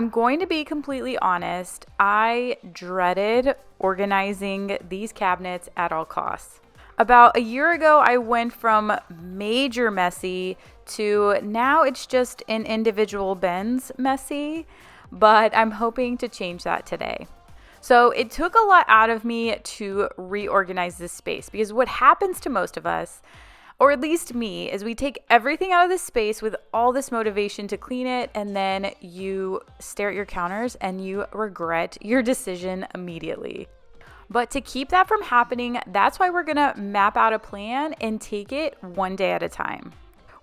I'm going to be completely honest, I dreaded organizing these cabinets at all costs. About a year ago, I went from major messy to now it's just in individual bins messy, but I'm hoping to change that today. So it took a lot out of me to reorganize this space because what happens to most of us, or at least me, is we take everything out of this space with all this motivation to clean it, and then you stare at your counters and you regret your decision immediately. But to keep that from happening, that's why we're gonna map out a plan and take it one day at a time.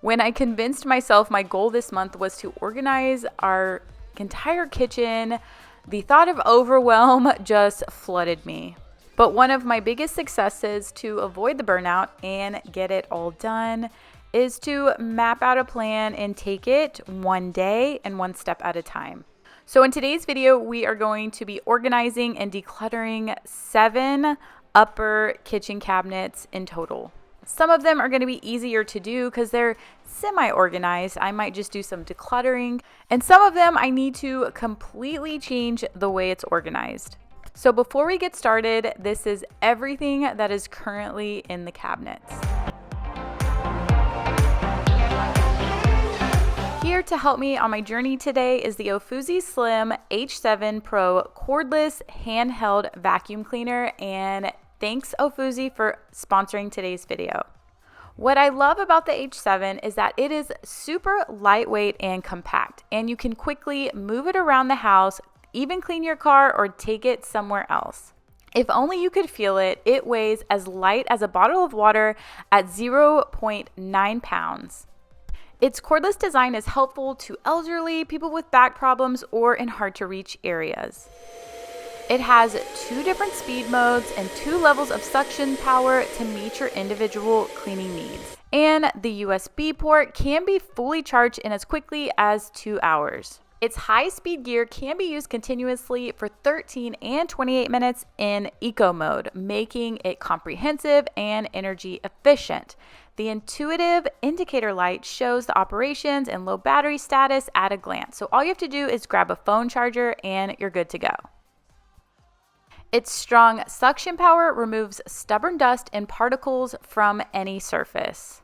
When I convinced myself my goal this month was to organize our entire kitchen, the thought of overwhelm just flooded me. But one of my biggest successes to avoid the burnout and get it all done is to map out a plan and take it one day and one step at a time. So in today's video, we are going to be organizing and decluttering 7 upper kitchen cabinets in total. Some of them are going to be easier to do because they're semi-organized. I might just do some decluttering. And some of them I need to completely change the way it's organized. So before we get started, this is everything that is currently in the cabinets. Here to help me on my journey today is the Ofuzi Slim H7 Pro cordless handheld vacuum cleaner, and thanks Ofuzi for sponsoring today's video. What I love about the H7 is that it is super lightweight and compact, and you can quickly move it around the house, even clean your car or take it somewhere else. If only you could feel it, it weighs as light as a bottle of water at 0.9 pounds. Its cordless design is helpful to elderly, people with back problems, or in hard to reach areas. It has 2 different speed modes and 2 levels of suction power to meet your individual cleaning needs. And the USB port can be fully charged in as quickly as 2 hours. Its high-speed gear can be used continuously for 13 and 28 minutes in eco mode, making it comprehensive and energy efficient. The intuitive indicator light shows the operations and low battery status at a glance. So all you have to do is grab a phone charger and you're good to go. Its strong suction power removes stubborn dust and particles from any surface.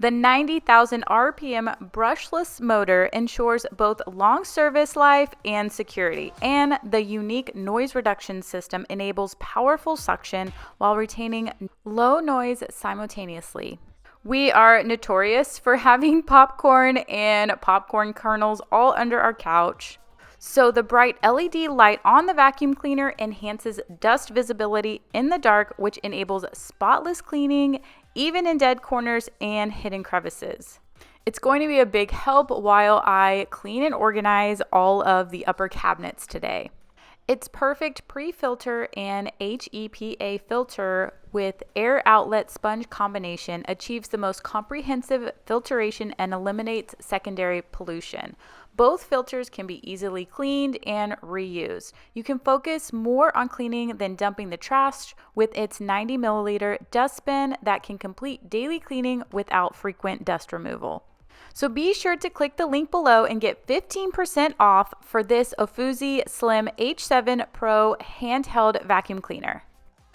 The 90,000 RPM brushless motor ensures both long service life and security, and the unique noise reduction system enables powerful suction while retaining low noise simultaneously. We are notorious for having popcorn and popcorn kernels all under our couch. So the bright LED light on the vacuum cleaner enhances dust visibility in the dark, which enables spotless cleaning, even in dead corners and hidden crevices. It's going to be a big help while I clean and organize all of the upper cabinets today. Its perfect pre-filter and HEPA filter with air outlet sponge combination achieves the most comprehensive filtration and eliminates secondary pollution. Both filters can be easily cleaned and reused. You can focus more on cleaning than dumping the trash with its 90 milliliter dustbin that can complete daily cleaning without frequent dust removal. So be sure to click the link below and get 15% off for this Ofuzi Slim H7 Pro handheld vacuum cleaner.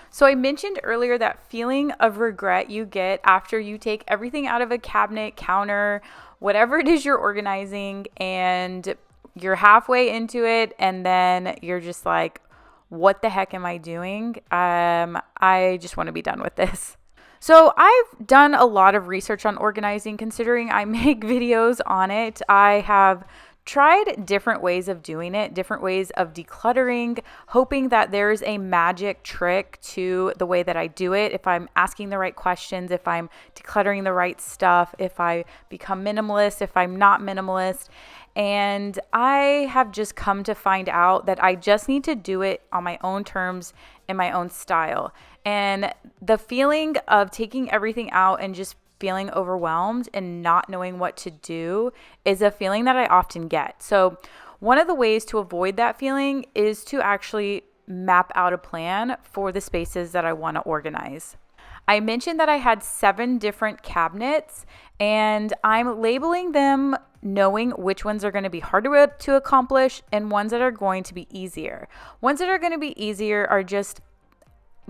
So I mentioned earlier that feeling of regret you get after you take everything out of a cabinet, counter, whatever it is you're organizing, and you're halfway into it and then you're just like, what the heck am I doing? I just want to be done with this. So I've done a lot of research on organizing, considering I make videos on it. I have tried different ways of doing it, different ways of decluttering, hoping that there's a magic trick to the way that I do it. If I'm asking the right questions, if I'm decluttering the right stuff, if I become minimalist, if I'm not minimalist. And I have just come to find out that I just need to do it on my own terms, in my own style. And the feeling of taking everything out and just feeling overwhelmed and not knowing what to do is a feeling that I often get. So one of the ways to avoid that feeling is to actually map out a plan for the spaces that I want to organize. I mentioned that I had 7 different cabinets, and I'm labeling them knowing which ones are going to be harder to accomplish and ones that are going to be easier. Ones that are going to be easier are just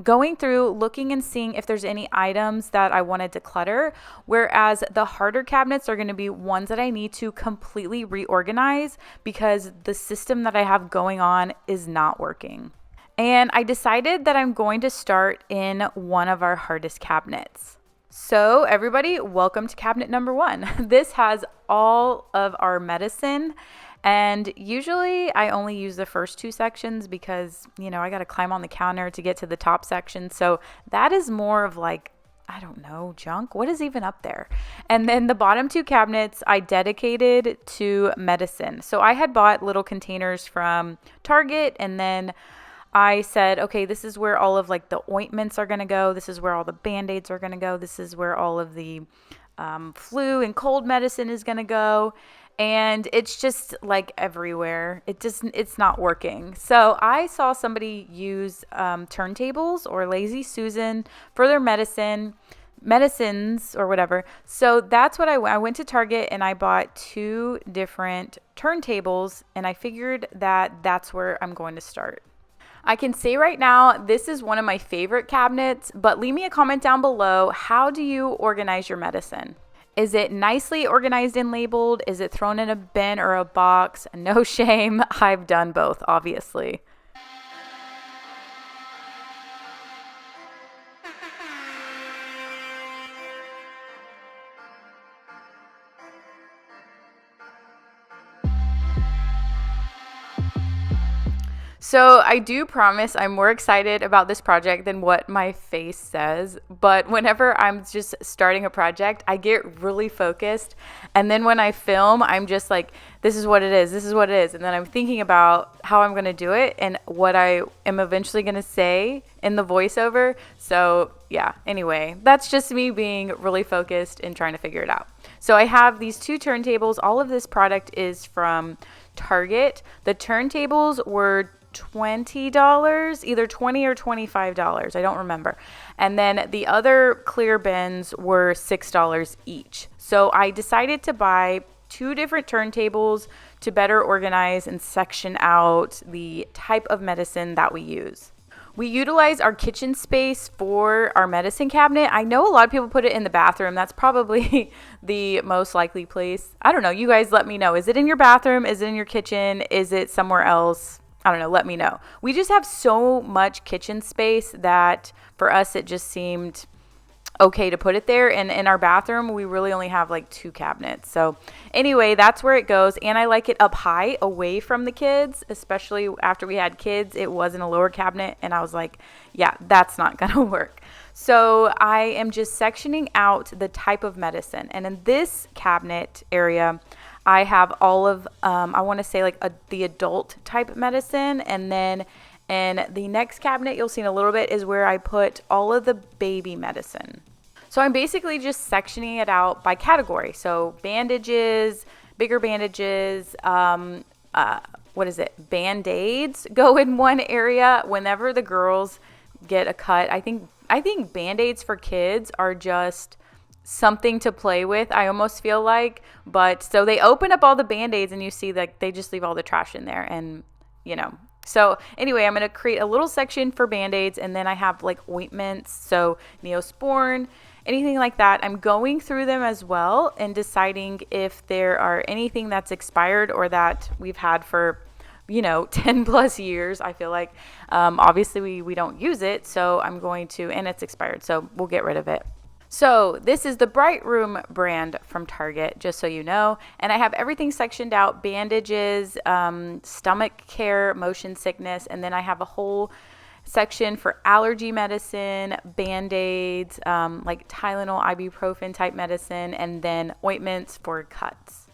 going through, looking and seeing if there's any items that I want to declutter, whereas the harder cabinets are going to be ones that I need to completely reorganize because the system that I have going on is not working. And I decided that I'm going to start in one of our hardest cabinets. So everybody, welcome to cabinet number 1. This has all of our medicine. And usually I only use the first 2 sections because, I got to climb on the counter to get to the top section. So that is more of like, I don't know, junk. What is even up there? And then the bottom 2 cabinets I dedicated to medicine. So I had bought little containers from Target, and then I said, okay, this is where all of like the ointments are going to go. This is where all the Band-Aids are going to go. This is where all of the flu and cold medicine is going to go. And it's just like everywhere. It's not working. So I saw somebody use turntables or Lazy Susan for their medicines or whatever. So that's what I went to Target and I bought 2 different turntables, and I figured that that's where I'm going to start. I can say right now, this is one of my favorite cabinets, but leave me a comment down below. How do you organize your medicine? Is it nicely organized and labeled? Is it thrown in a bin or a box? No shame. I've done both, obviously. So I do promise I'm more excited about this project than what my face says. But whenever I'm just starting a project, I get really focused. And then when I film, I'm just like, this is what it is. This is what it is. And then I'm thinking about how I'm going to do it and what I am eventually going to say in the voiceover. So yeah, anyway, that's just me being really focused and trying to figure it out. So I have these 2 turntables. All of this product is from Target. The turntables were $20, either $20 or $25. I don't remember. And then the other clear bins were $6 each. So I decided to buy 2 different turntables to better organize and section out the type of medicine that we use. We utilize our kitchen space for our medicine cabinet. I know a lot of people put it in the bathroom. That's probably the most likely place. I don't know. You guys let me know. Is it in your bathroom? Is it in your kitchen? Is it somewhere else? I don't know. Let me know. We just have so much kitchen space that for us, it just seemed okay to put it there. And in our bathroom, we really only have like 2 cabinets. So anyway, that's where it goes. And I like it up high away from the kids, especially after we had kids. It was in a lower cabinet. And I was like, yeah, that's not going to work. So I am just sectioning out the type of medicine. And in this cabinet area, I have all of, I want to say like the adult type medicine. And then in the next cabinet, you'll see in a little bit, is where I put all of the baby medicine. So I'm basically just sectioning it out by category. So bandages, bigger bandages, Band-Aids go in one area. Whenever the girls get a cut, I think Band-Aids for kids are just something to play with, I almost feel like. But so they open up all the Band-Aids and you see like they just leave all the trash in there, and so anyway, I'm going to create a little section for Band-Aids, and then I have like ointments, so Neosporin, anything like that. I'm going through them as well and deciding if there are anything that's expired or that we've had for 10 plus years. I feel like obviously we don't use it, so I'm going to, and it's expired, so we'll get rid of it. So this is the Bright Room brand from Target, just so you know. And I have everything sectioned out: bandages, stomach care, motion sickness. And then I have a whole section for allergy medicine, Band-Aids, like Tylenol, ibuprofen type medicine, and then ointments for cuts.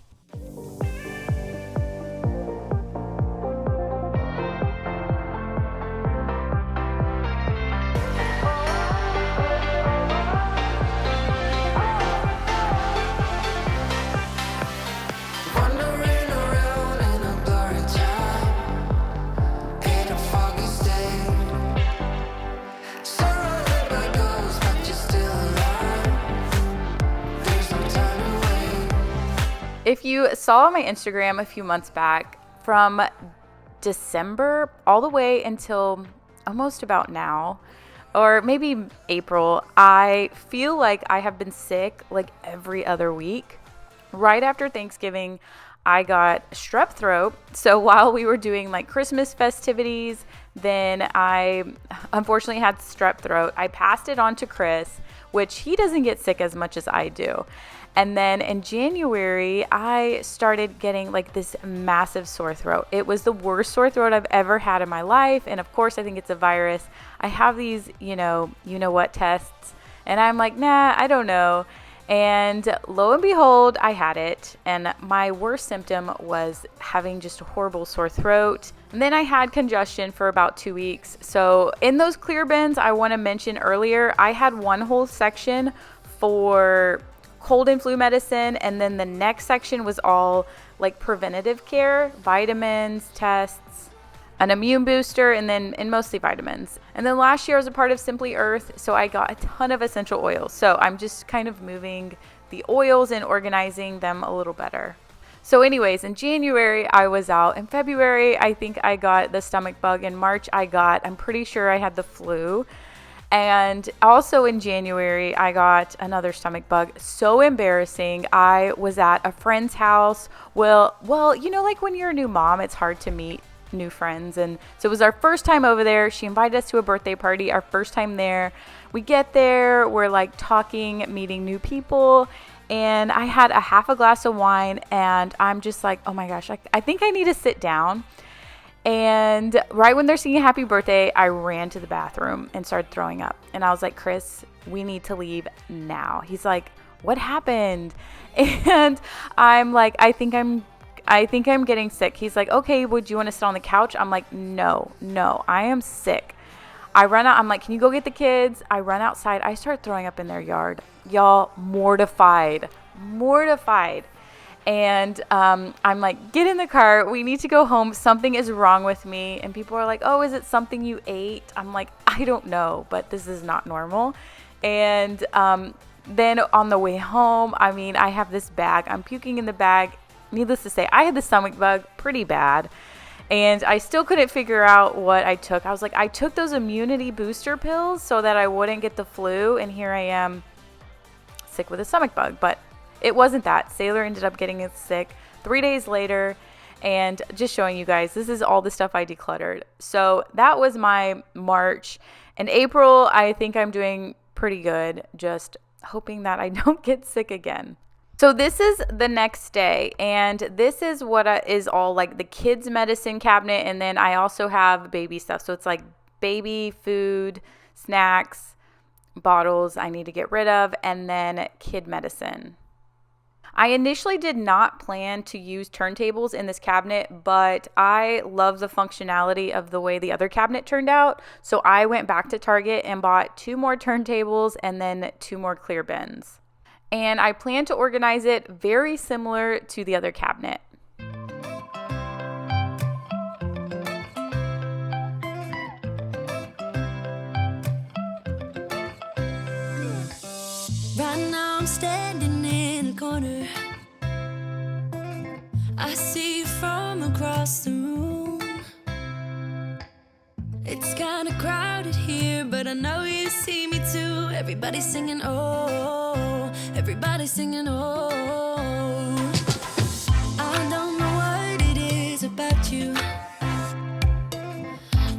If you saw my Instagram a few months back, from December all the way until almost about now, or maybe April, I feel like I have been sick like every other week. Right after Thanksgiving, I got strep throat. So while we were doing like Christmas festivities, then I unfortunately had strep throat. I passed it on to Chris, which he doesn't get sick as much as I do. And then in January, I started getting like this massive sore throat. It was the worst sore throat I've ever had in my life. And of course, I think it's a virus. I have these, you know what tests. And I'm like, nah, I don't know. And lo and behold, I had it. And my worst symptom was having just a horrible sore throat. And then I had congestion for about 2 weeks. So in those clear bins, I want to mention earlier, I had one whole section for cold and flu medicine, and then the next section was all like preventative care, vitamins, tests, an immune booster, and mostly vitamins. And then last year I was a part of Simply Earth, so I got a ton of essential oils. So I'm just kind of moving the oils and organizing them a little better. So anyways, in January I was out. In February I think I got the stomach bug. In March I'm pretty sure I had the flu. And also in January, I got another stomach bug. So embarrassing. I was at a friend's house. Well, like when you're a new mom, it's hard to meet new friends. And so it was our first time over there. She invited us to a birthday party, our first time there. We get there, we're like talking, meeting new people. And I had a half a glass of wine and I'm just like, oh my gosh, I think I need to sit down. And right when they're singing happy birthday, I ran to the bathroom and started throwing up. And I was like, Chris, we need to leave now. He's like, what happened? And I'm like, I think I'm getting sick. He's like, okay, would you want to sit on the couch? I'm like, no, I am sick. I run out. I'm like, can you go get the kids? I run outside. I start throwing up in their yard. Y'all, mortified. And I'm like, get in the car. We need to go home. Something is wrong with me. And people are like, oh, is it something you ate? I'm like, I don't know, but this is not normal. And then on the way home, I have this bag. I'm puking in the bag. Needless to say, I had the stomach bug pretty bad. And I still couldn't figure out what I took. I was like, I took those immunity booster pills so that I wouldn't get the flu. And here I am sick with a stomach bug. But it wasn't that. Sailor ended up getting sick 3 days later, and just showing you guys, this is all the stuff I decluttered. So that was my March. And April, I think I'm doing pretty good, just hoping that I don't get sick again. So this is the next day, and this is what is all like the kids' medicine cabinet, and then I also have baby stuff. So it's like baby food, snacks, bottles I need to get rid of, and then kid medicine. I initially did not plan to use turntables in this cabinet, but I love the functionality of the way the other cabinet turned out. So I went back to Target and bought 2 more turntables and then 2 more clear bins. And I plan to organize it very similar to the other cabinet. Right now I'm standing in the corner. I see you from across the room. It's kinda crowded here, but I know you see me too. Everybody's singing, oh, everybody's singing, oh. I don't know what it is about you.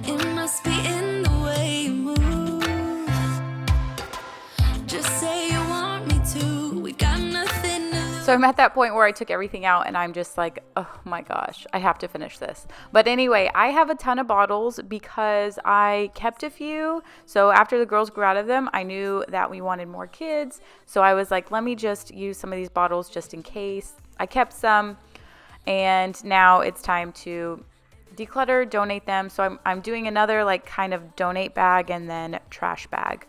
It must be in the way you move. Just say you want me to. We got nothing to lose. So I'm at that point where I took everything out and I'm just like, oh my gosh, I have to finish this. But anyway, I have a ton of bottles because I kept a few. So after the girls grew out of them, I knew that we wanted more kids. So I was like, let me just use some of these bottles just in case. I kept some, and now it's time to declutter, donate them. So I'm doing another like kind of donate bag and then trash bag.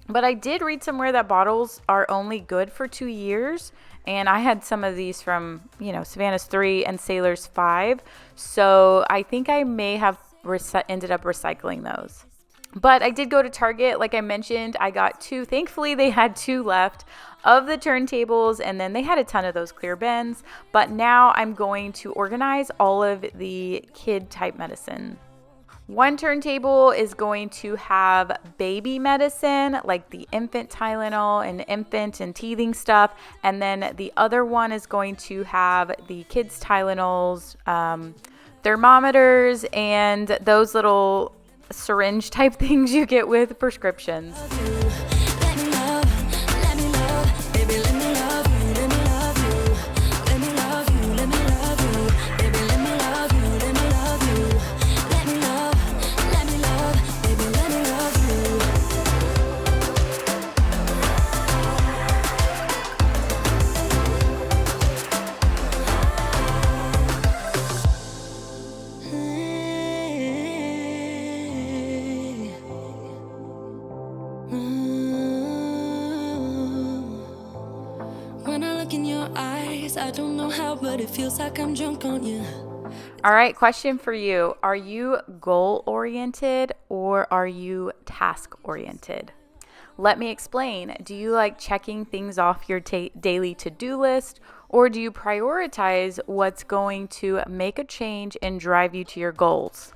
But I did read somewhere that bottles are only good for 2 years. And I had some of these from, Savannah's 3 and Sailor's 5. So I think I may have ended up recycling those. But I did go to Target. Like I mentioned, I got 2. Thankfully, they had 2 left of the turntables, and then they had a ton of those clear bins. But now I'm going to organize all of the kid type medicine. One turntable is going to have baby medicine, like the infant Tylenol and infant and teething stuff. And then the other one is going to have the kids' Tylenols, thermometers, and those little syringe type things you get with prescriptions. I don't know how, but it feels like I'm drunk on you. All right, question for you. Are you goal-oriented or are you task-oriented? Let me explain. Do you like checking things off your daily to-do list, or do you prioritize what's going to make a change and drive you to your goals?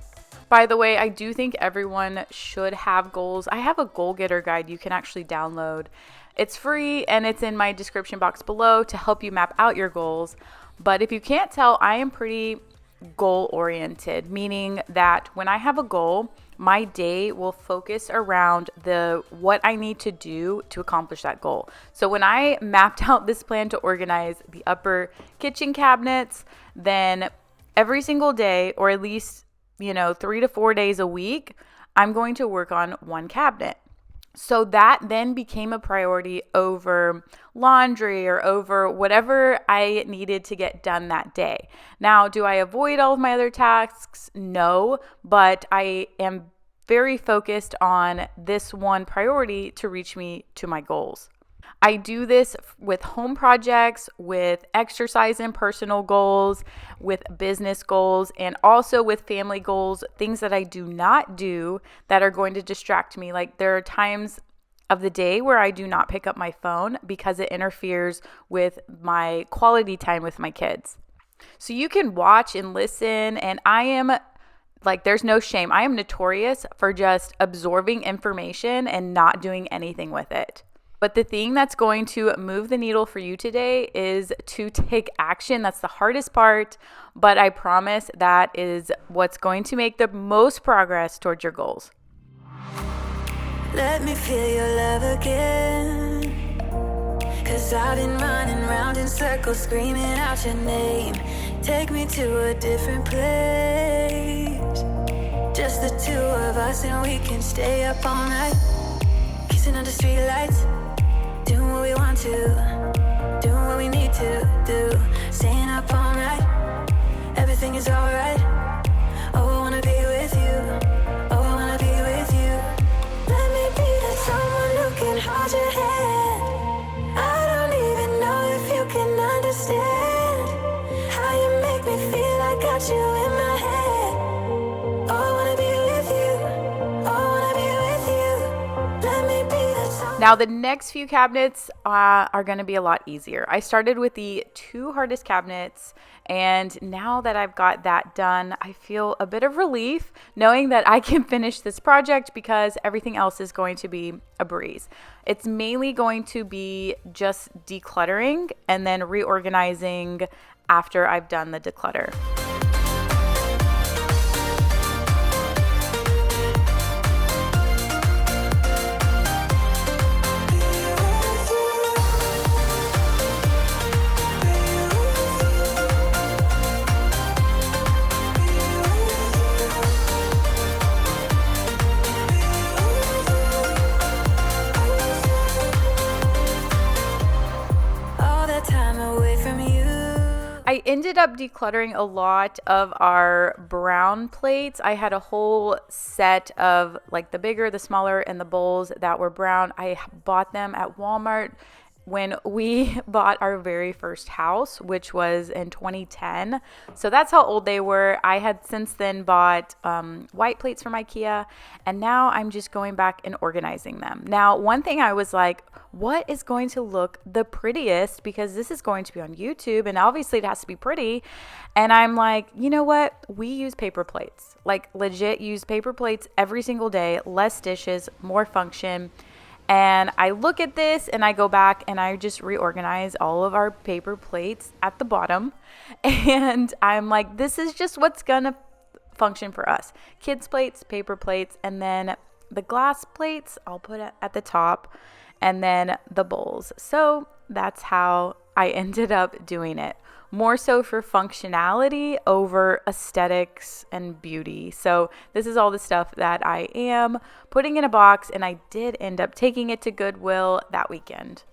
By the way, I do think everyone should have goals. I have a goal getter guide you can actually download. It's free and it's in my description box below to help you map out your goals. But if you can't tell, I am pretty goal oriented, meaning that when I have a goal, my day will focus around what I need to do to accomplish that goal. So when I mapped out this plan to organize the upper kitchen cabinets, then every single day, or at least 3 to 4 days a week, I'm going to work on one cabinet. So that then became a priority over laundry or over whatever I needed to get done that day. Now, do I avoid all of my other tasks? No, but I am very focused on this one priority to reach me to my goals. I do this with home projects, with exercise and personal goals, with business goals, and also with family goals, things that I do not do that are going to distract me. Like there are times of the day where I do not pick up my phone because it interferes with my quality time with my kids. So you can watch and listen, and I am there's no shame. I am notorious for just absorbing information and not doing anything with it. But the thing that's going to move the needle for you today is to take action. That's the hardest part, but I promise that is what's going to make the most progress towards your goals. Let me feel your love again, 'cause I've been running round in circles screaming out your name. Take me to a different place, just the two of us, and we can stay up all night, kissing under streetlights, doing what we want to, doing what we need to do, staying up all night, everything is alright. Oh, I wanna be with you, oh, I wanna be with you. Let me be that someone who can hold your hand. I don't even know if you can understand how you make me feel. I got you in my head. Oh, I wanna be with you, oh, I wanna be with you. Let me be that someone. Now, the next few cabinets are going to be a lot easier. I started with the 2 hardest cabinets, and now that I've got that done, I feel a bit of relief knowing that I can finish this project because everything else is going to be a breeze. It's mainly going to be just decluttering and then reorganizing after I've done the declutter. I ended up decluttering a lot of our brown plates. I had a whole set of the bigger, the smaller, and the bowls that were brown. I bought them at Walmart when we bought our very first house, which was in 2010. So that's how old they were. I had since then bought white plates from IKEA, and now I'm just going back and organizing them. Now, one thing I was like, what is going to look the prettiest? Because this is going to be on YouTube, and obviously it has to be pretty. And I'm like, you know what? We use paper plates, like legit use paper plates every single day, less dishes, more function. And I look at this and I go back and I just reorganize all of our paper plates at the bottom. And I'm like, this is just what's gonna function for us. Kids plates, paper plates, and then the glass plates I'll put at the top, and then the bowls. So that's how I ended up doing it. More so for functionality over aesthetics and beauty. So this is all the stuff that I am putting in a box, and I did end up taking it to Goodwill that weekend.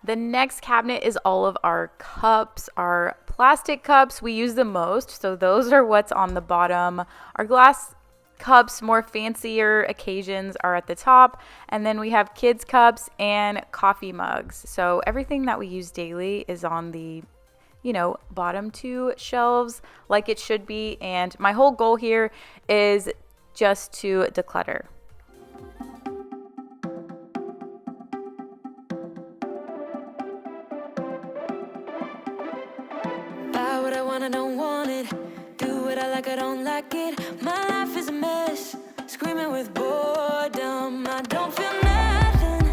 The next cabinet is all of our cups, our plastic cups. We use the most, so those are what's on the bottom. Our glass cups, more fancier occasions, are at the top, and then we have kids cups and coffee mugs. So everything that we use daily is on the bottom two shelves like it should be. And my whole goal here is just to declutter. Buy what I want, I don't want it. Do what I like, I don't like it. My life is a mess, screaming with boredom. I don't feel nothing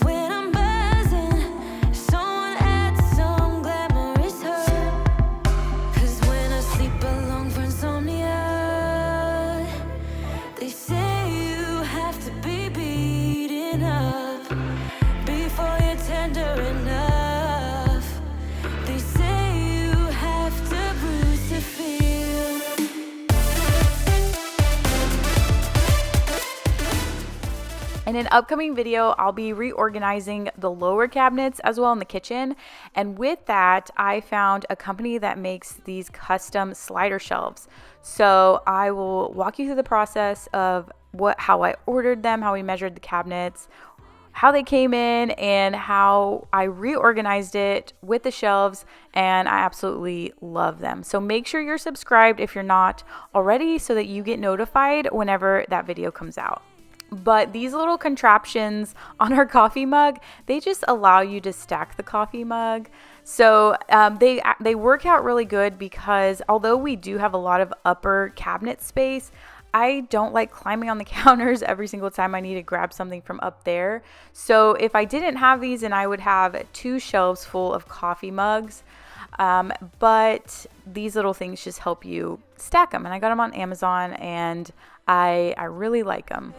when I'm buzzing. Someone add some glamorous hurt. 'Cause when I sleep alone for insomnia, they say you have to be beaten up before you're tender enough. They say you have to bruise to feel. In an upcoming video, I'll be reorganizing the lower cabinets as well in the kitchen. And with that, I found a company that makes these custom slider shelves. So I will walk you through the process of how I ordered them, how we measured the cabinets, how they came in, and how I reorganized it with the shelves, and I absolutely love them. So make sure you're subscribed if you're not already so that you get notified whenever that video comes out. But these little contraptions on our coffee mug, they just allow you to stack the coffee mug. So they work out really good because although we do have a lot of upper cabinet space, I don't like climbing on the counters every single time I need to grab something from up there. So if I didn't have these, and I would have 2 shelves full of coffee mugs. But these little things just help you stack them. And I got them on Amazon, and I really like them.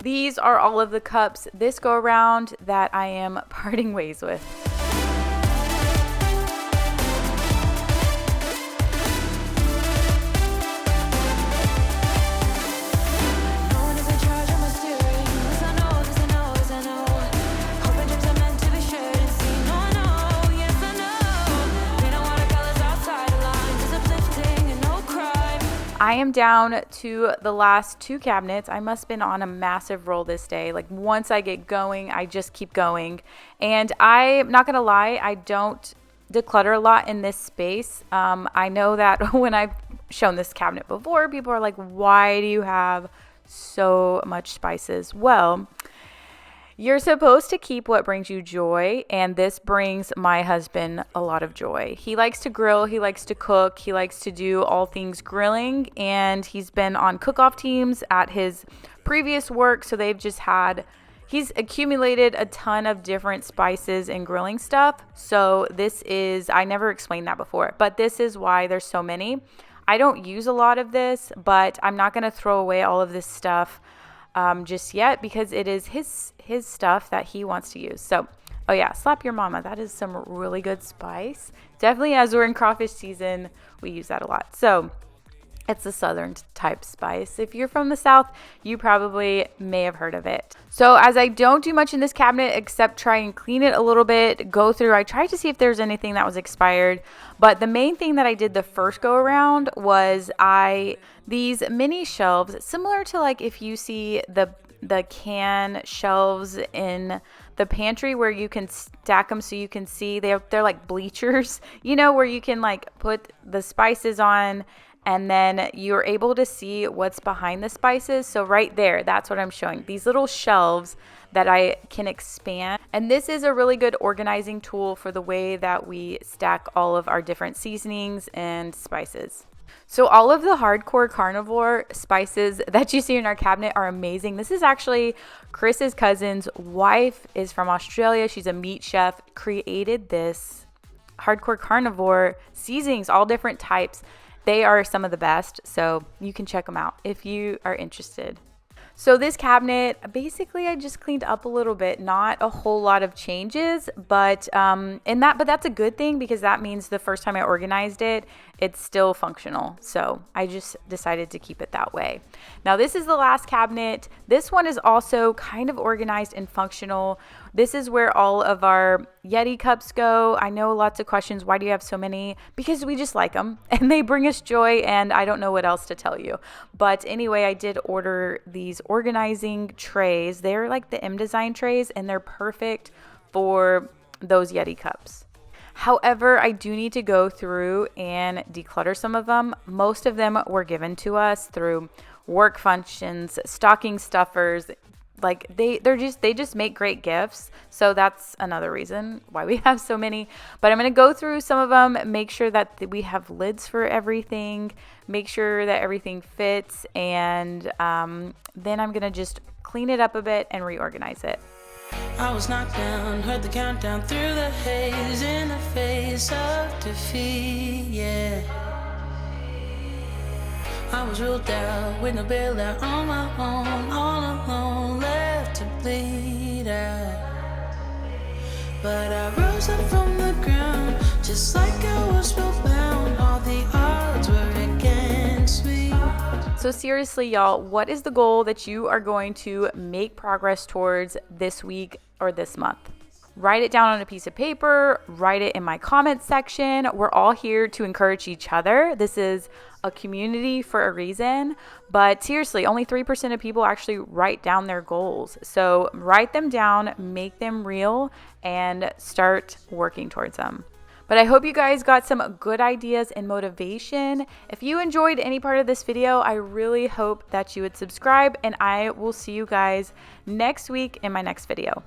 These are all of the cups this go around that I am parting ways with. I am down to the last 2 cabinets. I must have been on a massive roll this day. Like once I get going, I just keep going. And I'm not going to lie, I don't declutter a lot in this space. I know that when I've shown this cabinet before, people are like, why do you have so much spices? Well, you're supposed to keep what brings you joy, and this brings my husband a lot of joy. He likes to grill, he likes to cook, he likes to do all things grilling, and he's been on cook-off teams at his previous work, so he's accumulated a ton of different spices and grilling stuff. So I never explained that before, but this is why there's so many. I don't use a lot of this, but I'm not going to throw away all of this stuff just yet, because it is his stuff that he wants to use. So, oh yeah, slap your mama. That is some really good spice. Definitely, as we're in crawfish season, we use that a lot. So It's a southern type spice. If you're from the South, you probably may have heard of it. So as I don't do much in this cabinet except try and clean it a little bit, go through, I tried to see if there's anything that was expired. But the main thing that I did the first go around was these mini shelves, similar to like if you see the can shelves in the pantry where you can stack them so you can see, they're like bleachers, you know, where you can like put the spices on and then you're able to see what's behind the spices. So right there, that's what I'm showing. These little shelves that I can expand. And this is a really good organizing tool for the way that we stack all of our different seasonings and spices. So all of the hardcore carnivore spices that you see in our cabinet are amazing. This is actually Chris's cousin's wife is from Australia. She's a meat chef, created this hardcore carnivore seasonings, all different types. They are some of the best, so you can check them out if you are interested. So this cabinet, basically I just cleaned up a little bit, not a whole lot of changes, but that's a good thing because that means the first time I organized it, it's still functional. So I just decided to keep it that way. Now this is the last cabinet. This one is also kind of organized and functional. This is where all of our Yeti cups go. I know lots of questions. Why do you have so many? Because we just like them and they bring us joy, and I don't know what else to tell you. But anyway, I did order these organizing trays. They're like the M Design trays and they're perfect for those Yeti cups. However, I do need to go through and declutter some of them. Most of them were given to us through work functions, stocking stuffers. Like they just make great gifts. So that's another reason why we have so many. But I'm going to go through some of them, make sure that we have lids for everything, make sure that everything fits, and then I'm going to just clean it up a bit and reorganize it. I was knocked down, heard the countdown through the haze, in the face of defeat, yeah. I was ruled out with no bailout, on my own, all alone, left to bleed out. But I rose up from the ground, just like I was spellbound. All the odds were against me. So seriously, y'all, what is the goal that you are going to make progress towards this week or this month? Write it down on a piece of paper, write it in my comments section. We're all here to encourage each other. This is a community for a reason, but seriously, only 3% of people actually write down their goals. So write them down, make them real, and start working towards them. But I hope you guys got some good ideas and motivation. If you enjoyed any part of this video, I really hope that you would subscribe, and I will see you guys next week in my next video.